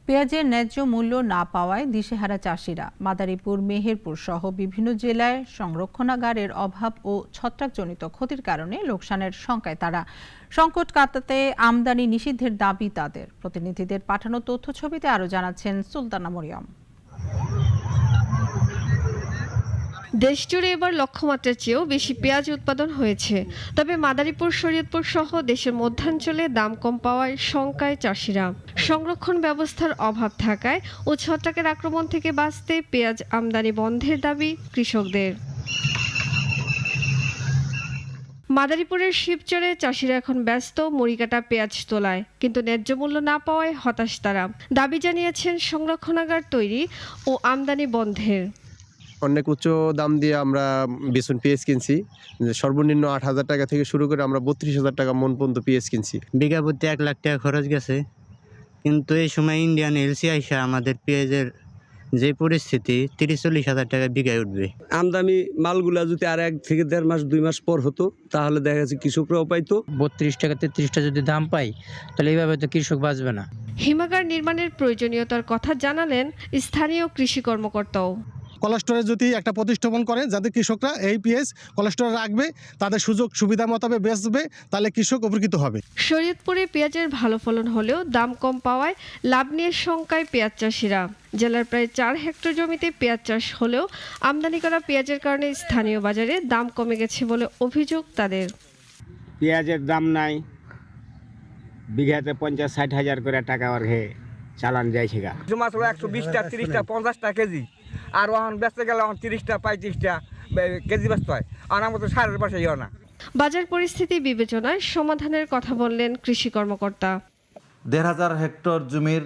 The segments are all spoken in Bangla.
পেঁয়াজের ন্যায্য মূল্য না পাওয়ায় দিশেহারা চাষিরা। মাদারীপুর, মেহেরপুর সহ বিভিন্ন জেলায় সংরক্ষণাগারের অভাব ও ছত্রাকজনিত ক্ষতির কারণে লোকসানের শঙ্কায় তারা। সংকট কাটাতে আমদানি নিষিদ্ধের দাবি তাদের। প্রতিনিধিদের পাঠানো তথ্য ছবিতে আরও জানাচ্ছেন সুলতানা মরিয়ম। দেশজুড়ে এবার লক্ষ্যমাত্রার চেয়েও বেশি পেঁয়াজ উৎপাদন হয়েছে। তবে মাদারীপুর, শরীয়তপুর সহ দেশের মধ্যাঞ্চলে দাম কম পাওয়ায় শঙ্কায় চাষিরা। সংরক্ষণ ব্যবস্থার অভাব থাকায় ও ছত্রাকের আক্রমণ থেকে বাঁচতে পেঁয়াজ আমদানি বন্ধের দাবি কৃষকদের। মাদারীপুরের শিবচরে চাষিরা এখন ব্যস্ত মরিকাটা পেঁয়াজ তোলায়, কিন্তু ন্যায্য মূল্য না পাওয়ায় হতাশ তারা। দাবি জানিয়েছেন সংরক্ষণাগার তৈরি ও আমদানি বন্ধের। অনেক উচ্চ দাম দিয়ে আমরা বেসন পেঁয়াজ কিনছি, সর্বনিম্ন ৮,০০০ টাকা থেকে শুরু করে আমরা ৩২,০০০ টাকা মন পর্যন্ত পেঁয়াজ কিনছি। বিঘা প্রতি ১ লাখ টাকা খরচ গেছে, কিন্তু এই সময় ইন্ডিয়ান এলসি আইসা আমাদের পেঁয়াজের যে পরিস্থিতি ৩০-৪০ হাজার টাকা বিঘায় উঠবে। আমদানি মালগুলা যদি আর ১ থেকে ১.৫ মাস ২ মাস পর হতো তাহলে দেখা যাচ্ছে কৃষকরাও পাইতো। ৩২ টাকা ৩৩ টাকা যদি দাম পাই তাহলে এইভাবে তো কৃষক বাঁচবে না। হিমাগার নির্মাণের প্রয়োজনীয়তার কথা জানালেন স্থানীয় কৃষি কর্মকর্তাও। কোল্ড স্টোরেজ যদি একটা প্রতিস্থাপন করে যাতে কৃষকরা এই পেঁয়াজ কোল্ড স্টোরে রাখবে, তাদের সুযোগ সুবিধা মোতাবেক বেচবে, তাহলে কৃষক উপকৃত হবে। শরীয়তপুরে পেঁয়াজের ভালো ফলন হলেও দাম কম পাওয়ায় লাভ নিয়ে শঙ্কায় পেঁয়াজ চাষিরা। জেলার প্রায় ৪ হেক্টর জমিতে পেঁয়াজ চাষ হলেও আমদানি করা পেঁয়াজের কারণে স্থানীয় বাজারে দাম কমে গেছে বলে অভিযোগ তাদের। পেঁয়াজের দাম নাই, বিঘাতে ৫০-৬০ হাজার করে টাকা অর্ঘে চালান যাইছে গা। মাত্র ১২০টা ৩০টা ৫০টা কেজি, আর এখন বেচতে গেলে ৩০টা ৩৫টা কেজি বেচতে হয়, আর আমার তো সারের পাশে ইয়ে না। বাজার পরিস্থিতি বিবেচনায় সমাধানের কথা বললেন কৃষি কর্মকর্তা। ১,৫০০ হেক্টর জমির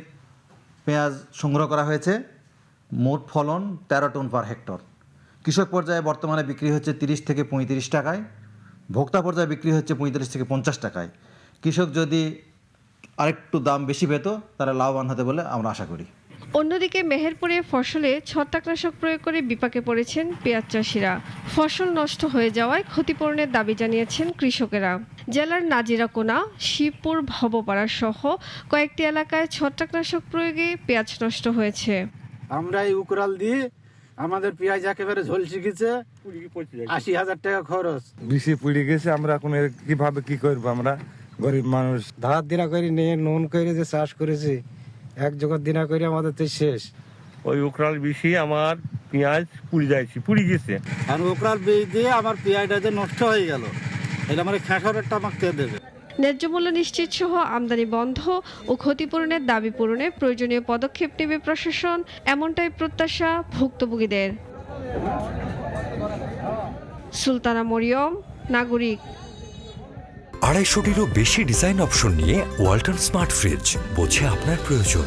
পেঁয়াজ সংগ্রহ করা হয়েছে, মোট ফলন ১৩ টন পার হেক্টর। কৃষক পর্যায়ে বর্তমানে বিক্রি হচ্ছে ৩০ থেকে ৩৫ টাকায়, ভোক্তা পর্যায়ে বিক্রি হচ্ছে ৩৫ থেকে ৫০ টাকায়। কৃষক যদি আরেকটু দাম বেশি পেত তারা লাভবান হতে বলে আমরা আশা করি। অন্যদিকে মেহেরপুরে ফসলে ছত্রাকনাশক প্রয়োগ করে বিপাকে পড়েছেন পেঁয়াজ চাষিরা। ফসল নষ্ট হয়ে যাওয়ায় ক্ষতিপূরণের দাবি জানিয়েছেন কৃষকেরা। জেলার নাজিরাকোনা, শিবপুর, ভবপাড়া সহ কয়েকটি এলাকায় ছত্রাকনাশক প্রয়োগে পেঁয়াজ নষ্ট হয়েছে। আমরা এই উকরাল দিয়ে আমাদের পেঁয়াজ একেবারে ঝলসে গেছে, ৮০,০০০ টাকা খরচ। বেশি পুড়ে গেছে, আমরা এখন কিভাবে কি করবো? আমরা গরিব মানুষ, ধার দিনা করে নিয়ে নুন করে যে চাষ করেছি, এক জগৎ দিনা করে আমাদের তো শেষ। ওই উকরাল বেশি আমার পেঁয়াজ পুড়ে গেছে। আর উকরাল বীজ দিয়ে আমার পেঁয়াজটা যে নষ্ট হয়ে গেল, এটা আমার খেসারটা আমাকে দেবে। ন্যায্য মূল্য নিশ্চিত সহ আমদানি বন্ধ ও ক্ষতিপূরণের দাবি পূরণে প্রয়োজনীয় পদক্ষেপ নেবে প্রশাসন, এমনটাই প্রত্যাশা ভুক্তভোগীদের। সুলতানা মরিয়ম, নাগরিক। ২৫০টিরও বেশি ডিজাইন অপশন নিয়ে ওয়ালটন স্মার্ট ফ্রিজ, বোঝে আপনার প্রয়োজন।